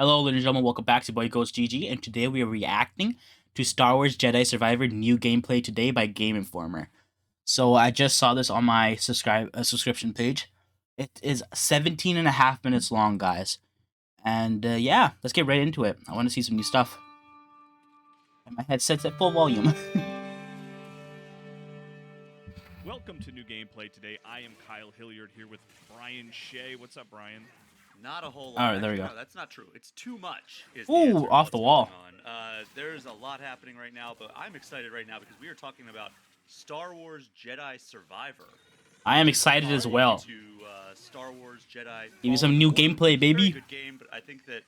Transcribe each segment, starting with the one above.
Hello, ladies and gentlemen. Welcome back to boy GhostGG, and today we are reacting to Star Wars Jedi Survivor new gameplay today by Game Informer. So I just saw this on my subscription page. It is 17 and a half minutes long, guys. And yeah, let's get right into it. I want to see some new stuff. And my headset's at full volume. Welcome to new gameplay today. I am Kyle Hilliard here with Brian Shea. What's up, Brian? Not a whole lot. All right, there we go. No, that's not true. It's too much. Is Ooh, the answer off the wall. There's a lot happening right now, but I'm excited right now because we are talking about Star Wars Jedi Survivor. I am excited as well. To Star Wars Jedi. Give me some new gameplay, baby. Very good game, but I think that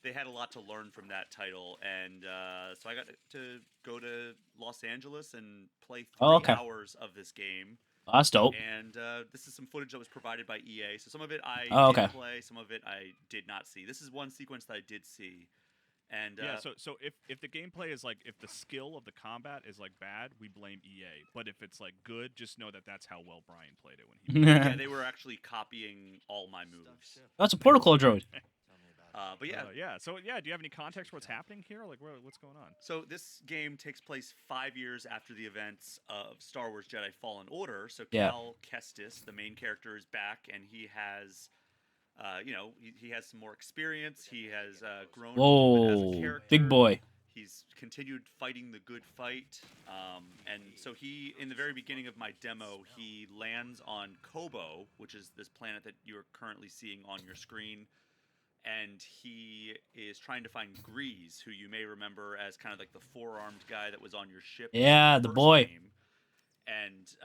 they had a lot to learn from that title, and so I got to go to Los Angeles and play 3 hours of this game. Oh, that's dope. And this is some footage that was provided by EA. So some of it I did play, some of it I did not see. This is one sequence that I did see. And yeah, so if the gameplay is like, if the skill of the combat is like bad, we blame EA. But if it's like good, just know that that's how well Brian played it when he played yeah, they were actually copying all my moves. That's a protocol droid. But yeah. Yeah. So yeah, do you have any context for what's happening here? Like, what's going on? So this game takes place 5 years after the events of Star Wars Jedi Fallen Order. So Cal Kestis, the main character, is back, and he has, he has some more experience. He has grown as a character. Big boy. He's continued fighting the good fight, and so he, in the very beginning of my demo, he lands on Kobo, which is this planet that you're currently seeing on your screen. And he is trying to find Grease, who you may remember as kind of like the four-armed guy that was on your ship. Yeah, the boy. Game. And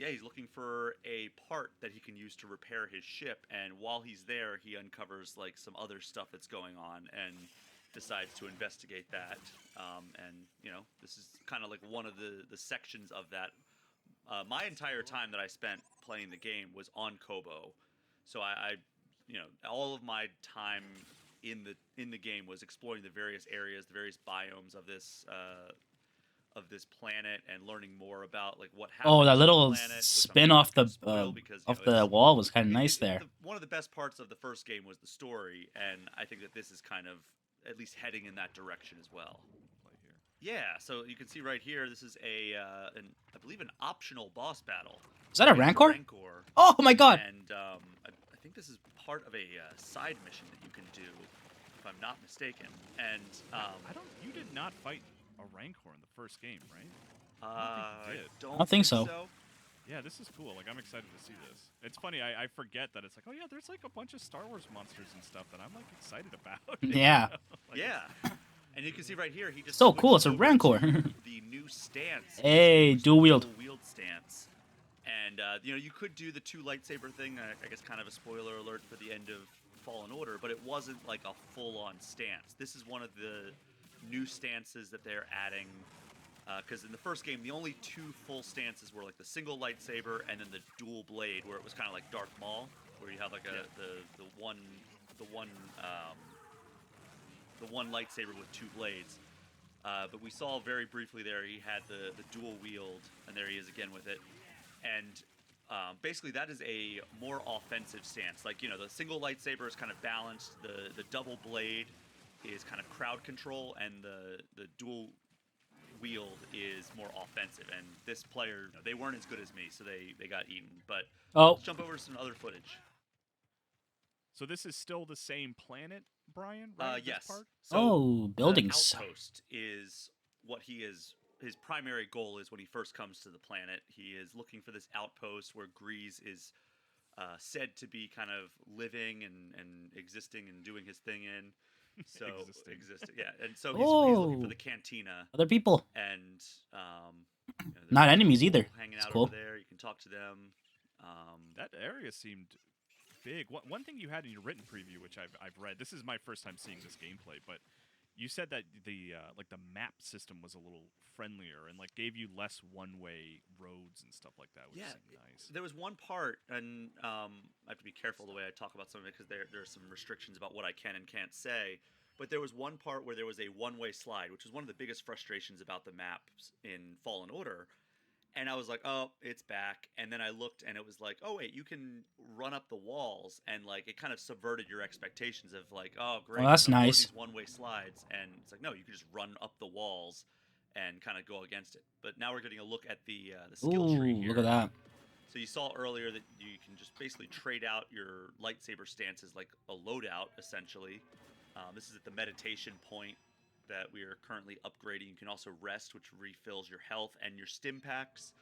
yeah, he's looking for a part that he can use to repair his ship. And while he's there, he uncovers like some other stuff that's going on and decides to investigate that. And this is kind of like one of the sections of that. My entire time that I spent playing the game was on Kobo, so I all of my time in the game was exploring the various areas, the various biomes of this planet, and learning more about like what happened. Oh, that little planet, spin off the wall was kind of nice there. One of the best parts of the first game was the story, and I think that this is kind of at least heading in that direction as well. Yeah, so you can see right here, this is I believe an optional boss battle. Is that a Rancor? Oh my god! And I think this is part of a side mission that you can do, if I'm not mistaken. And You did not fight a Rancor in the first game, right? I don't think so. Yeah, this is cool. Like, I'm excited to see this. It's funny, I forget that it's like, oh yeah, there's like a bunch of Star Wars monsters and stuff that I'm like excited about. Yeah. Like, yeah. And you can see right here, he just so cool. It's a Rancor. The new stance. Hey, dual wield stance. And you could do the 2 lightsaber thing. I guess kind of a spoiler alert for the end of Fallen Order, but it wasn't like a full-on stance. This is one of the new stances that they're adding. Because in the first game, the only 2 full stances were like the single lightsaber and then the dual blade, where it was kind of like Darth Maul, where you have like the one lightsaber with 2 blades. But we saw very briefly there he had the dual wield, and there he is again with it. And basically that is a more offensive stance. Like, the single lightsaber is kind of balanced, the double blade is kind of crowd control, and the dual wield is more offensive. And this player, they weren't as good as me, so they got eaten. But let's jump over to some other footage. So this is still the same planet, Brian? Right? Yes. So buildings. The outpost is what he is. His primary goal is when he first comes to the planet, he is looking for this outpost where Grease is said to be kind of living and existing and doing his thing in. So existing, yeah. And so he's looking for the cantina. Other people. And not enemies either. Hanging it's out cool. over there, you can talk to them. That area seemed big. One thing you had in your written preview, which I've read. This is my first time seeing this gameplay, but you said that the map system was a little friendlier and like gave you less one-way roads and stuff like that, which seemed nice. There was one part, and I have to be careful the way I talk about some of it because there are some restrictions about what I can and can't say. But there was one part where there was a one-way slide, which was one of the biggest frustrations about the maps in Fallen Order. And I was like, oh, it's back. And then I looked and it was like, oh, wait, you can run up the walls. And like, it kind of subverted your expectations of like, oh, Well, great, that's more of nice. these one-way slides. And it's like, no, you can just run up the walls and kind of go against it. But now we're getting a look at the skill tree Ooh, here. look at that. So you saw earlier that you can just basically trade out your lightsaber stances like a loadout, essentially. This is at the meditation point that we are currently upgrading. You can also rest, which refills your health and your stim packs.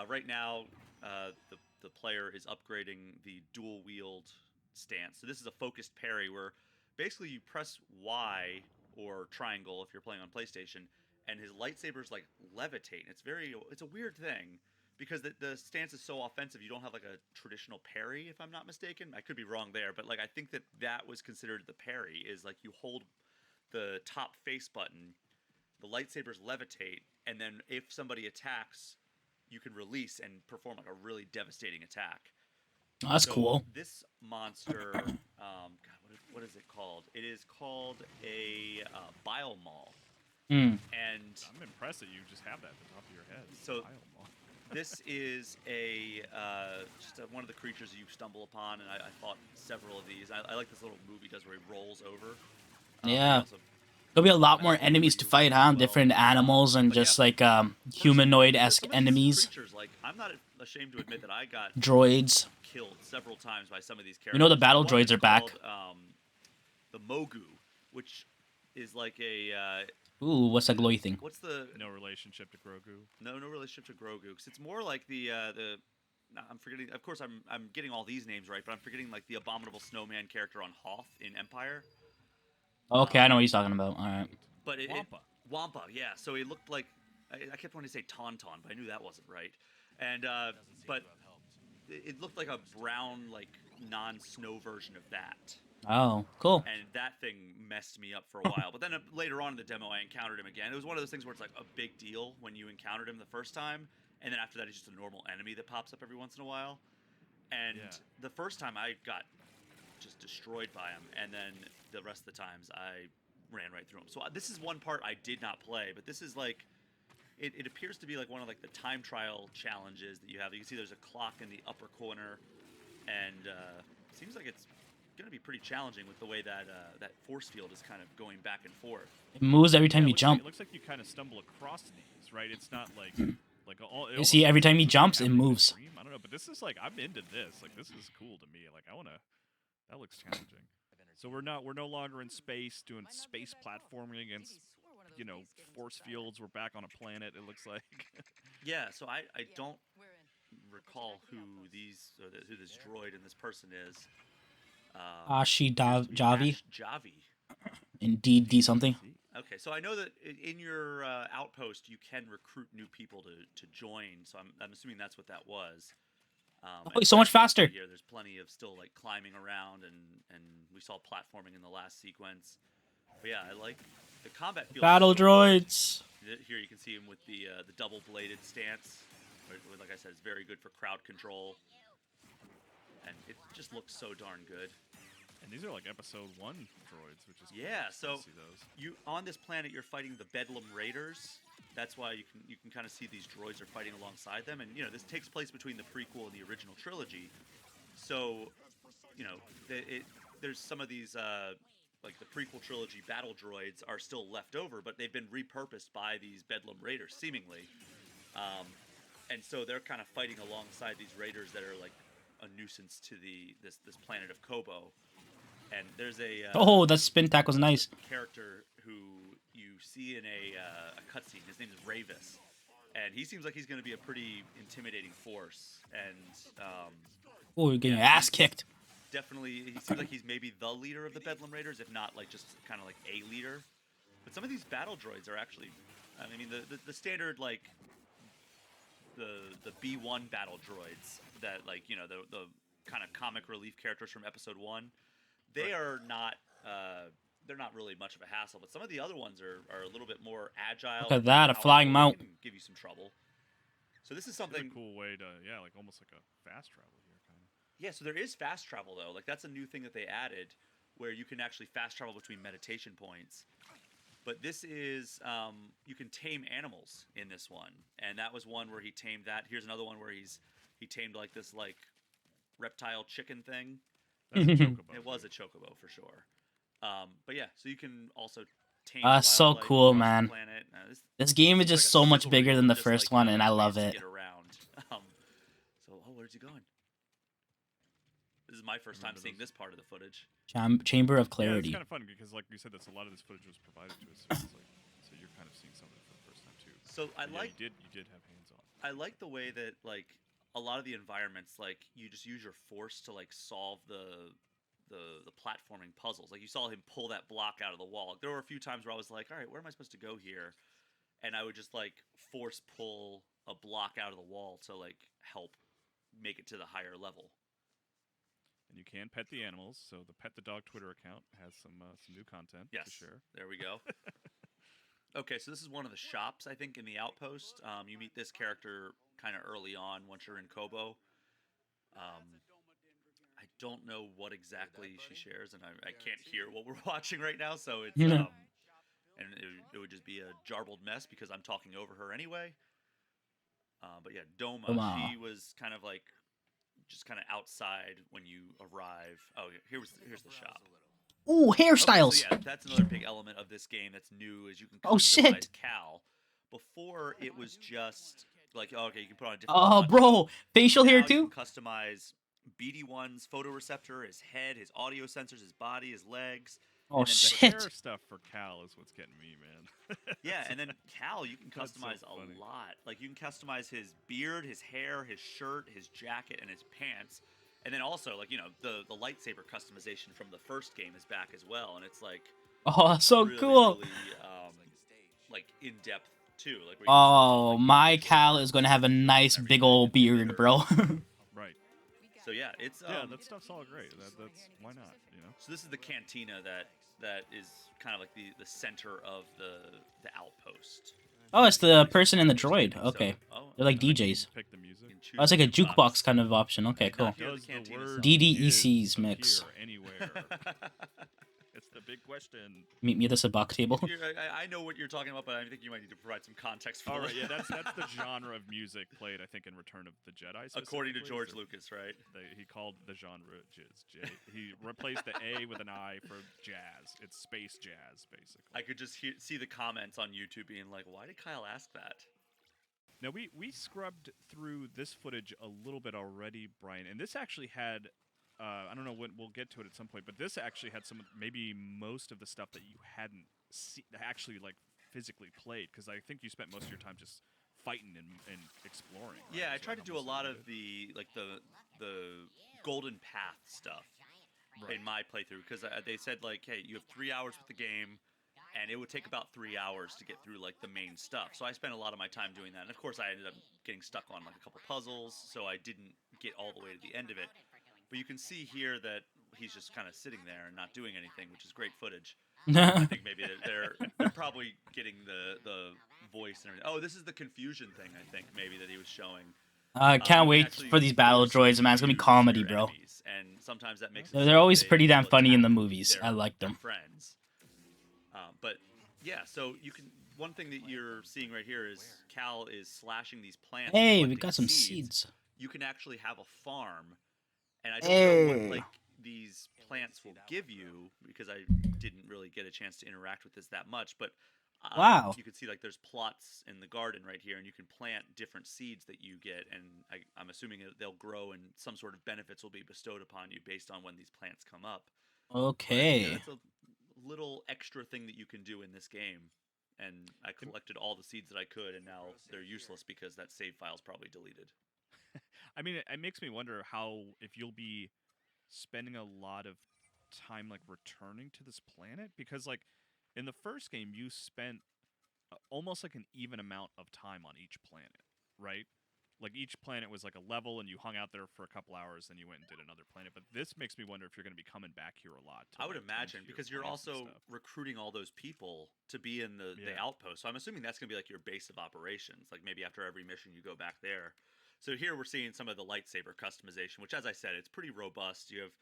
Right now, the player is upgrading the dual wield stance. So this is a focused parry where basically you press Y or triangle if you're playing on PlayStation, and his lightsabers like levitate. It's a weird thing because the stance is so offensive. You don't have like a traditional parry, if I'm not mistaken. I could be wrong there, but like I think that was considered the parry is like you hold the top face button, the lightsabers levitate, and then if somebody attacks, you can release and perform like a really devastating attack. Oh, that's So cool. this monster, God, what is it called? It is called a bile maul, Hmm. and I'm impressed that you just have that at the top of your head. So- Bile maul. this is one of the creatures you stumble upon, and I fought several of these. I like this little move he does where he rolls over. Yeah. Also, There'll be a lot I more have one enemies for to you fight, as huh? well. Different animals and But yeah, just like first, humanoid-esque some of these enemies, creatures, like I'm not ashamed to admit that I got droids. killed several times by some of these characters. We know the battle One droids is are back. called, the Mogu, which is like a Ooh, what's that glowy thing? what's the No relationship to Grogu. no relationship to Grogu, because it's more like the no, I'm forgetting. Of course, I'm getting all these names right, but I'm forgetting like the abominable snowman character on Hoth in Empire. Okay, I know what he's talking about. All right. But Wampa. Wampa, yeah. So he looked like I kept wanting to say Tauntaun, but I knew that wasn't right. And but it looked like a brown, like non-snow version of that. Oh, cool. And that thing messed me up for a while. But then later on in the demo, I encountered him again. It was one of those things where it's like a big deal when you encountered him the first time, and then after that, he's just a normal enemy that pops up every once in a while. And Yeah. the first time, I got just destroyed by him, and then the rest of the times, I ran right through him. So this is one part I did not play, but this is like it appears to be like one of like the time trial challenges that you have. You can see there's a clock in the upper corner, and it seems like it's going to be pretty challenging with the way that that force field is kind of going back and forth. It moves every time Yeah, you jump. It looks like you kind of stumble across these, right? It's not like all. You see, every time he jumps, it moves. I don't know, but this is like I'm into this. Like this is cool to me. Like I wanna. That looks challenging. So we're no longer in space doing space platforming against force fields. We're back on a planet. It looks like. Yeah, so I don't recall who who this droid and this person is. Appears to be Javi. Ash Javi. Indeed, D something. Okay, so I know that in your outpost you can recruit new people to join. So I'm assuming that's what that was. Oh, he's so much faster. Here, there's plenty of still like climbing around, and we saw platforming in the last sequence. But yeah, I like the combat. Feels Battle so good. droids. Here you can see him with the double-bladed stance. Like I said, it's very good for crowd control, and it just looks so darn good. And these are like episode 1 droids, which is cool. Yeah, Nice so to see those. you on this planet you're fighting the Bedlam Raiders. That's why you can kind of see these droids are fighting alongside them, and this takes place between the prequel and the original trilogy. So there's some of these like the prequel trilogy battle droids are still left over, but they've been repurposed by these Bedlam Raiders seemingly, and so they're kind of fighting alongside these raiders that are like a nuisance to this planet of Kobo. And there's a Oh, that spin attack was nice. character who you see in a cutscene. His name is Ravis, and he seems like he's going to be a pretty intimidating force. And Oh, you're getting your yeah, ass kicked. definitely, he seems like he's maybe the leader of the Bedlam Raiders, if not like just kind of like a leader. But some of these battle droids are actually, I mean, the standard like the B1 battle droids that like the kind of comic relief characters from Episode 1. They are not. They're not really much of a hassle, but some of the other ones are a little bit more agile. Look at that, a flying powerful. mount. They can give you some trouble. So this is It's something. a cool way to like almost like a fast travel here, kind of. Yeah, so there is fast travel though. Like that's a new thing that they added, where you can actually fast travel between meditation points. But this is you can tame animals in this one, and that was one where he tamed that. Here's another one where he tamed like this like reptile chicken thing. That's a chocobo. It was a chocobo for sure. But yeah, so you can also tame So wildlife cool, across the man. planet. This game is seems just like a so much chivalry bigger than with the just, first like, one, and I ways love to it. get around. So, where's he going? This is my first time Remember seeing those- this part of the footage. Chamber of Yeah, it's Clarity. kind of fun because, like you said, that's a lot of this footage was provided to us. So, it's like, so you're kind of seeing some of it for the first time too. So I But yeah, like you did have hands on. I like the way that like a lot of the environments, like you just use your force to like solve the platforming puzzles. Like you saw him pull that block out of the wall. There were a few times where I was like, all right, where am I supposed to go here? And I would just like force pull a block out of the wall to like help make it to the higher level. And you can pet the animals. So the Pet the Dog Twitter account has some new content Yes, to share. there we go. Okay, so this is one of the shops, I think, in the outpost. You meet this character kind of early on once you're in Kobo. I don't know what exactly she shares, and I can't hear what we're watching right now, so it's Yeah. and it would just be a jarbled mess because I'm talking over her anyway. But yeah, Doma, Doma. she was kind of like just kind of outside when you arrive. Oh, here's the shop. Ooh, Okay, hairstyles. so yeah, that's another big element of this game that's new is you can Oh, customize shit. Cal. Before it was just like okay, you can put on a different. Oh, poncho. bro, facial hair Now you too. can customize BD1's photoreceptor, his head, his audio sensors, his body, his legs. Oh and then The shit. hair stuff for Cal is what's getting me, man. Yeah, and then Cal, you can That's so customize funny. a lot. Like you can customize his beard, his hair, his shirt, his jacket, and his pants. And then also, like the lightsaber customization from the first game is back as well, and it's like Oh, so really, cool. really like in depth too. Like where you can switch Oh, on, like, my the Cal shoulders is gonna have a and nice everything, big old and the beard, glitter. bro. Right. So yeah, it's Yeah, that stuff's all great. That's why not, you know? So this is the cantina that is kind of like the center of the outpost. Oh, it's the Nice person in the understanding. droid. Okay, So, they're like And then you DJs. can pick the music. you can choose Oh, it's like a the jukebox kind of option. Okay, did not cool. hear the Does the cantina word song. DDECs is mix. appear anywhere? It's the big question. Meet me at the sabak table. I know what you're talking about, but I think you might need to provide some context for All it. right, yeah, that's the genre of music played, I think, in Return of the Jedi. According to specifically, George is Lucas, right? he called the genre jizz. He replaced the A with an I for jazz. It's space jazz, basically. I could just see the comments on YouTube being like, "Why did Kyle ask that?" Now we scrubbed through this footage a little bit already, Brian, and this actually had. I don't know when we'll get to it at some point, but this actually had maybe most of the stuff that you hadn't actually like physically played, because I think you spent most of your time just fighting and exploring. Right? Yeah, I So tried to do a almost lot like of the golden path stuff in my playthrough because they said like, hey, you have 3 hours with the game, and it would take about 3 hours to get through like the main stuff. So I spent a lot of my time doing that, and of course I ended up getting stuck on like a couple puzzles, so I didn't get all the way to the end of it. But you can see here that he's just kind of sitting there and not doing anything, which is great footage. I think maybe they're probably getting the voice and everything. Oh, this is the confusion thing. I think maybe that he was showing. I You can't can wait actually for these battle force droids, man. It's gonna be confuse comedy, your bro. enemies, and sometimes that makes it They're so that always pretty damn will funny in the attack movies. I like their them. friends. But yeah, so you can. One thing that you're seeing right here is Cal is slashing these plants. and Hey, we collecting got some seeds. You can actually have a farm, and I don't know what Hey. like these plants will give you because I didn't really get a chance to interact with this that much. But Wow. you can see like there's plots in the garden right here, and you can plant different seeds that you get, and I'm assuming they'll grow, and some sort of benefits will be bestowed upon you based on when these plants come up. But, yeah, Okay. that's a little extra thing that you can do in this game. And I collected all the seeds that I could, and now they're useless because that save file's probably deleted. I mean, it makes me wonder if you'll be spending a lot of time like returning to this planet, because like in the first game you spent almost like an even amount of time on each planet, right? Like each planet was like a level, and you hung out there for a couple hours, then you went and did another planet. But this makes me wonder if you're going to be coming back here a lot. I would like, tend imagine to your because you're plants and also stuff. recruiting all those people to be in the Yeah. outpost. So I'm assuming that's going to be like your base of operations. Like maybe after every mission you go back there. So here we're seeing some of the lightsaber customization, which, as I said, it's pretty robust. You have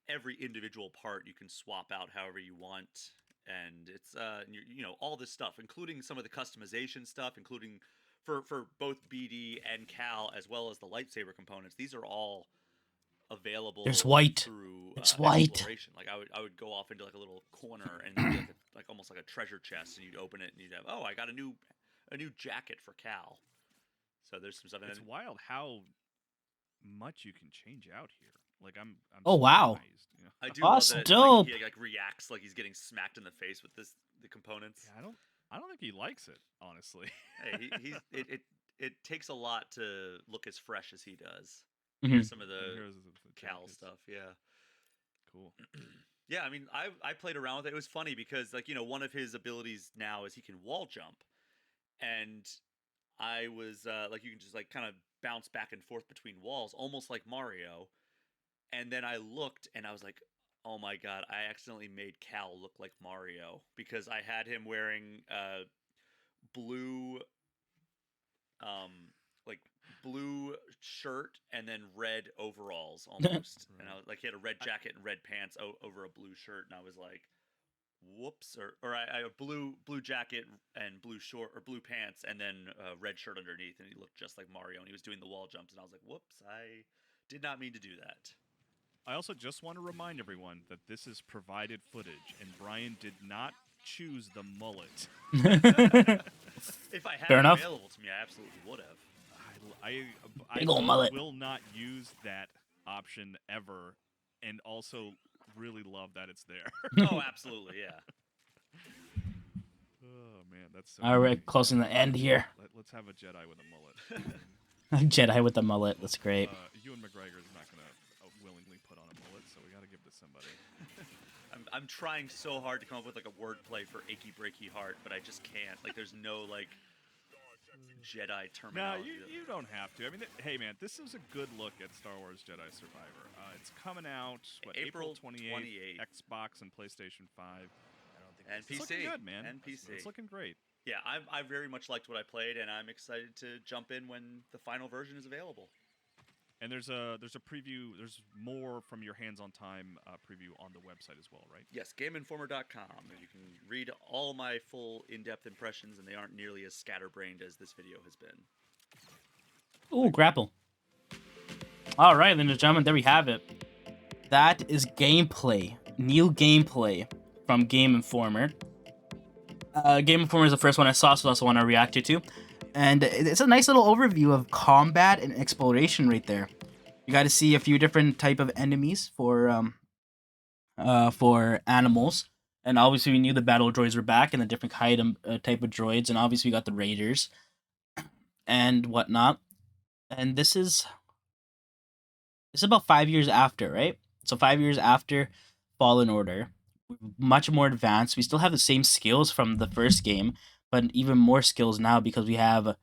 every individual part you can swap out however you want, and it's all this stuff, including some of the customization stuff, including for both BD and Cal, as well as the lightsaber components. These are all available There's white. through It's white. exploration. Like I would go off into like a little corner and there'd be like almost like a treasure chest, and you'd open it and you'd have, oh, I got a new jacket for Cal. So there's some stuff. And It's then, wild how much you can change out here. Like I'm Oh, wow. surprised, you know? I do Oh, love that's that dope. he like reacts like he's getting smacked in the face with the components. Yeah, I don't think he likes it, honestly. Hey, it takes a lot to look as fresh as he does. Mhm. Here's some of And the here's the Cal jackets. stuff. Yeah. Cool. Yeah, I mean, I played around with it. It was funny because, like, one of his abilities now is he can wall jump, and I was like, you can just like kind of bounce back and forth between walls, almost like Mario. And then I looked, and I was like, oh my god, I accidentally made Cal look like Mario because I had him wearing blue, like blue shirt and then red overalls almost, and I was like, he had a red jacket and red pants over a blue shirt, and I was like, whoops, or I blue jacket and blue short or blue pants and then a red shirt underneath, and he looked just like Mario, and he was doing the wall jumps, and I was like, whoops, I did not mean to do that. I also just want to remind everyone that this is provided footage, and Brian did not choose the mullet. If I had Fair it enough. available to me, I absolutely would have. I Big ol' mullet. will not use that option ever, and also really love that it's there. Oh, absolutely, yeah. Oh man, that's so. All right, funny. closing the end here. Let's have a Jedi with a mullet. Jedi with the mullet. That's great. Ewan McGregor's not gonna willingly put on a mullet, so we got to give it to somebody. I'm trying so hard to come up with like a wordplay for achy breaky heart, but I just can't. Like, there's no like Jedi No, terminology. you don't have to. I mean, hey man, this is a good look at Star Wars Jedi Survivor. It's coming out April 28th, Xbox and PlayStation 5. And It's PC, looking good, man. and PC. It's looking great. Yeah, I very much liked what I played, and I'm excited to jump in when the final version is available. And there's a preview. There's more from your hands-on time preview on the website as well, right? Yes, GameInformer.com. You can read all my full in-depth impressions, and they aren't nearly as scatterbrained as this video has been. Ooh, grapple. All right, ladies and gentlemen, there we have it. That is gameplay. New gameplay from Game Informer. Game Informer is the first one I saw, so that's the one I reacted to. And it's a nice little overview of combat and exploration right there. You got to see a few different type of enemies for animals. And obviously we knew the battle droids were back and the different type of droids. And obviously we got the raiders and whatnot. And this is about 5 years after, right? So 5 years after Fallen Order. Much more advanced. We still have the same skills from the first game, but even more skills now because we have a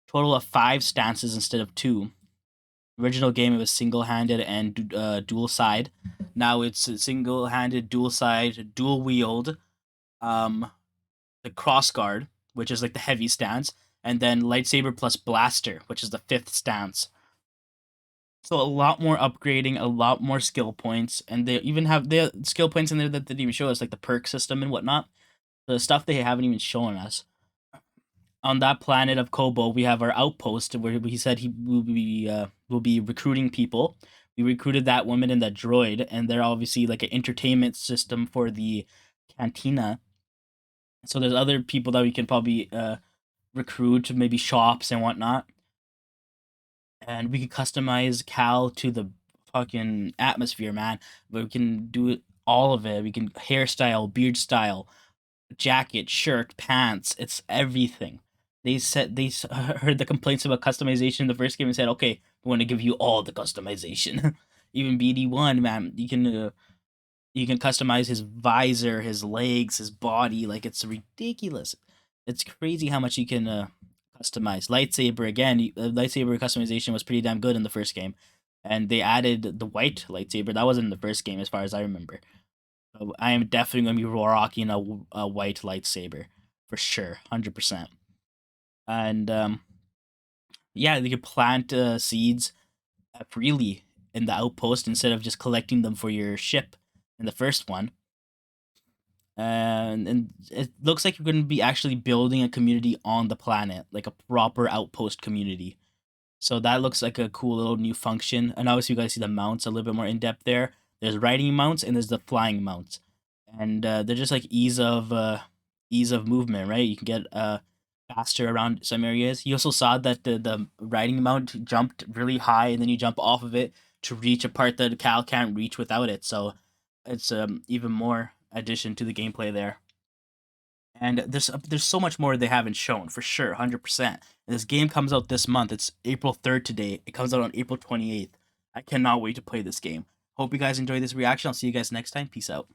total of 5 stances instead of 2. Original game, it was single-handed and dual side. Now it's single-handed, dual side, dual wield, the cross guard, which is like the heavy stance, and then lightsaber plus blaster, which is the 5th stance. So a lot more upgrading, a lot more skill points, and they even have the skill points in there that they didn't even show us, like the perk system and whatnot. The stuff they haven't even shown us. On that planet of Kobo, we have our outpost where he said he will be recruiting people. We recruited that woman and that droid, and they're obviously like an entertainment system for the cantina. So there's other people that we can probably recruit, maybe shops and whatnot. And we can customize Cal to the fucking atmosphere, man. But we can do it, all of it. We can hairstyle, beard style, jacket, shirt, pants. It's everything. They said they heard the complaints about customization in the first game and said, "Okay, we want to give you all the customization." Even BD1, man, you can customize his visor, his legs, his body. Like, it's ridiculous. It's crazy how much you can customize. Lightsaber, again, lightsaber customization was pretty damn good in the first game. And they added the white lightsaber. That wasn't in the first game as far as I remember. So I am definitely going to be rocking a white lightsaber. For sure. 100%. And yeah, you can plant seeds freely in the outpost instead of just collecting them for your ship in the first one. and it looks like you're going to be actually building a community on the planet, like a proper outpost community. So that looks like a cool little new function. And obviously, you guys see the mounts a little bit more in depth there. There's riding mounts and there's the flying mounts, and they're just like ease of movement, right? You can get faster around some areas. You also saw that the riding mount jumped really high, and then you jump off of it to reach a part that Cal can't reach without it. So it's even more addition to the gameplay there. And there's so much more they haven't shown for sure, 100%. This game comes out this month. It's April 3rd today. It comes out on April 28th. I cannot wait to play this game. Hope you guys enjoy this reaction. I'll see you guys next time. Peace out.